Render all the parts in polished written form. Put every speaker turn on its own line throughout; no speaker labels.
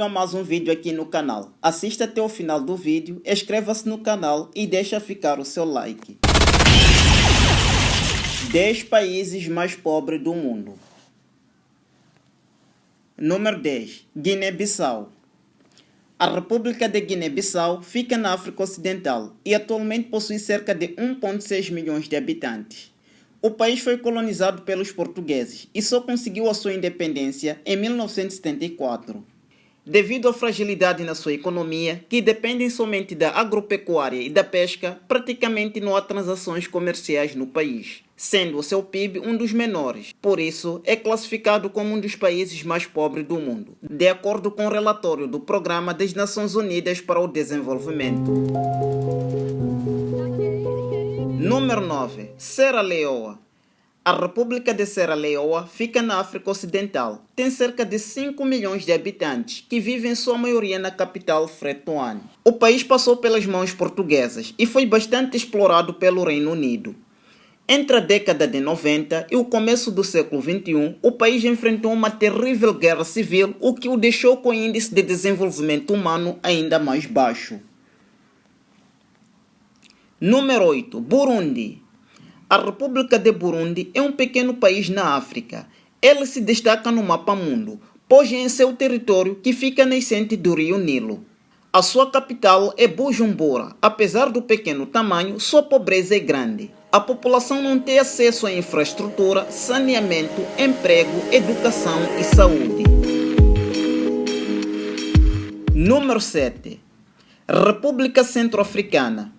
a mais um vídeo aqui no canal. Assista até o final do vídeo, inscreva-se no canal e deixa ficar o seu like. 10 países mais pobres do mundo. Número 10. Guiné-Bissau. A República de Guiné-Bissau fica na África Ocidental e atualmente possui cerca de 1,6 milhões de habitantes. O país foi colonizado pelos portugueses e só conseguiu a sua independência em 1974. Devido à fragilidade na sua economia, que dependem somente da agropecuária e da pesca, praticamente não há transações comerciais no país, sendo o seu PIB um dos menores. Por isso, é classificado como um dos países mais pobres do mundo, de acordo com o relatório do Programa das Nações Unidas para o Desenvolvimento. Número 9. Serra Leoa. A República de Serra Leoa fica na África Ocidental. Tem cerca de 5 milhões de habitantes, que vivem em sua maioria na capital Freetown. O país passou pelas mãos portuguesas e foi bastante explorado pelo Reino Unido. Entre a década de 90 e o começo do século XXI, o país enfrentou uma terrível guerra civil, o que o deixou com o índice de desenvolvimento humano ainda mais baixo. Número 8. Burundi. A República de Burundi é um pequeno país na África. Ele se destaca no mapa mundo, pois é em seu território que fica a nascente do rio Nilo. A sua capital é Bujumbura. Apesar do pequeno tamanho, sua pobreza é grande. A população não tem acesso à infraestrutura, saneamento, emprego, educação e saúde. Número 7. República Centro-Africana.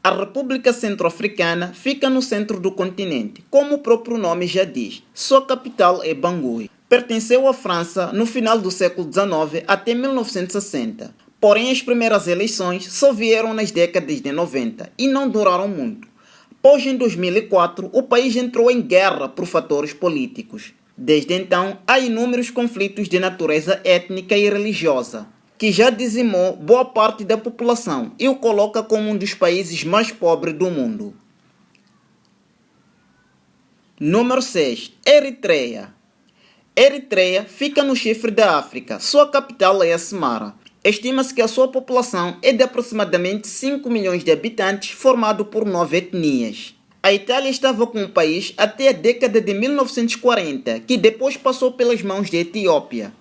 A República Centro-Africana fica no centro do continente, como o próprio nome já diz. Sua capital é Bangui. Pertenceu à França no final do século XIX até 1960. Porém, as primeiras eleições só vieram nas décadas de 90 e não duraram muito. Pois em 2004 o país entrou em guerra por fatores políticos. Desde então, há inúmeros conflitos de natureza étnica e religiosa, que já dizimou boa parte da população e o coloca como um dos países mais pobres do mundo. Número 6. Eritreia. Eritreia fica no chifre da África. Sua capital é Asmara. Estima-se que a sua população é de aproximadamente 5 milhões de habitantes, formado por 9 etnias. A Itália estava com o país até a década de 1940, que depois passou pelas mãos da Etiópia.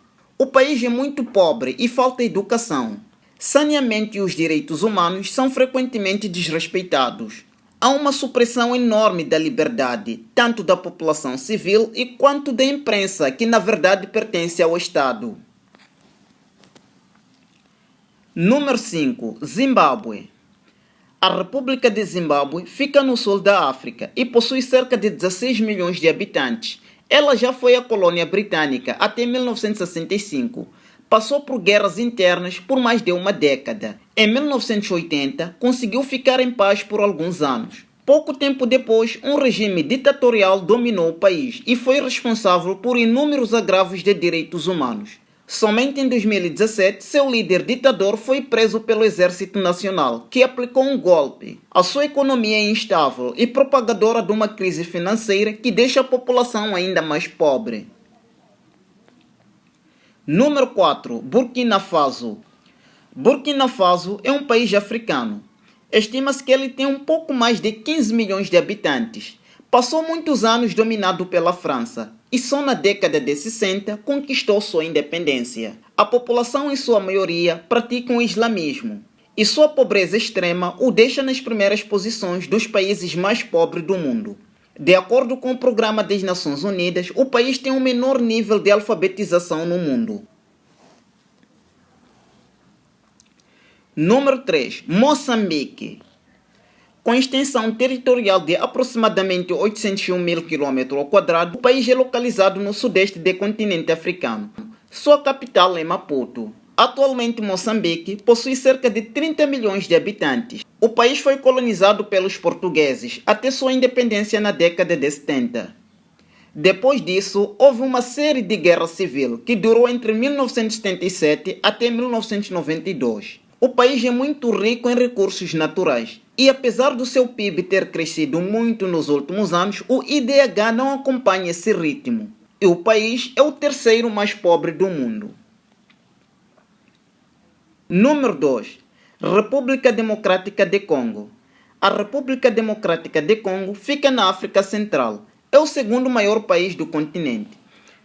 O país é muito pobre e falta educação. Saneamento e os direitos humanos são frequentemente desrespeitados. Há uma supressão enorme da liberdade, tanto da população civil quanto da imprensa, que na verdade pertence ao Estado. Número 5. Zimbábue. A República de Zimbábue fica no sul da África e possui cerca de 16 milhões de habitantes. Ela já foi a colônia britânica até 1965. Passou por guerras internas por mais de uma década. Em 1980, conseguiu ficar em paz por alguns anos. Pouco tempo depois, um regime ditatorial dominou o país e foi responsável por inúmeros agravos de direitos humanos. Somente em 2017, seu líder ditador foi preso pelo Exército Nacional, que aplicou um golpe. A sua economia é instável e propagadora de uma crise financeira que deixa a população ainda mais pobre. Número 4. Burkina Faso. Burkina Faso é um país africano. Estima-se que ele tem um pouco mais de 15 milhões de habitantes. Passou muitos anos dominado pela França e só na década de 60 conquistou sua independência. A população, em sua maioria, pratica o islamismo e sua pobreza extrema o deixa nas primeiras posições dos países mais pobres do mundo. De acordo com o Programa das Nações Unidas, o país tem o menor nível de alfabetização no mundo. Número 3. Moçambique. Com extensão territorial de aproximadamente 801 mil km², o país é localizado no sudeste do continente africano. Sua capital é Maputo. Atualmente, Moçambique possui cerca de 30 milhões de habitantes. O país foi colonizado pelos portugueses até sua independência na década de 70. Depois disso, houve uma série de guerras civis que durou entre 1977 até 1992. O país é muito rico em recursos naturais e, apesar do seu PIB ter crescido muito nos últimos anos, o IDH não acompanha esse ritmo. E o país é o terceiro mais pobre do mundo. Número 2. República Democrática de Congo. A República Democrática de Congo fica na África Central. É o segundo maior país do continente,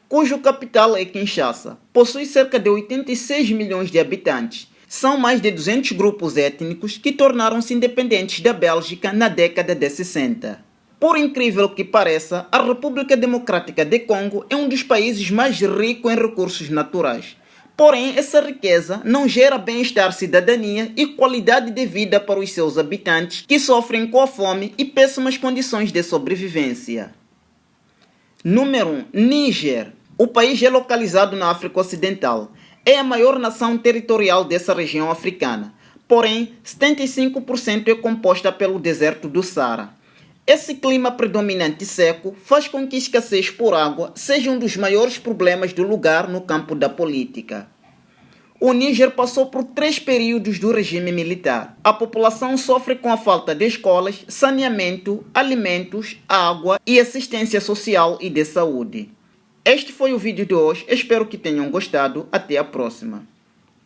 cujo capital é Kinshasa. Possui cerca de 86 milhões de habitantes. São mais de 200 grupos étnicos que tornaram-se independentes da Bélgica na década de 60. Por incrível que pareça, a República Democrática de Congo é um dos países mais ricos em recursos naturais. Porém, essa riqueza não gera bem-estar, cidadania e qualidade de vida para os seus habitantes, que sofrem com a fome e péssimas condições de sobrevivência. Número 1. Níger. O país é localizado na África Ocidental. É a maior nação territorial dessa região africana. Porém, 75% é composta pelo deserto do Saara. Esse clima predominante e seco faz com que a escassez por água seja um dos maiores problemas do lugar no campo da política. O Níger passou por 3 períodos do regime militar. A população sofre com a falta de escolas, saneamento, alimentos, água e assistência social e de saúde. Este foi o vídeo de hoje, espero que tenham gostado. Até a próxima.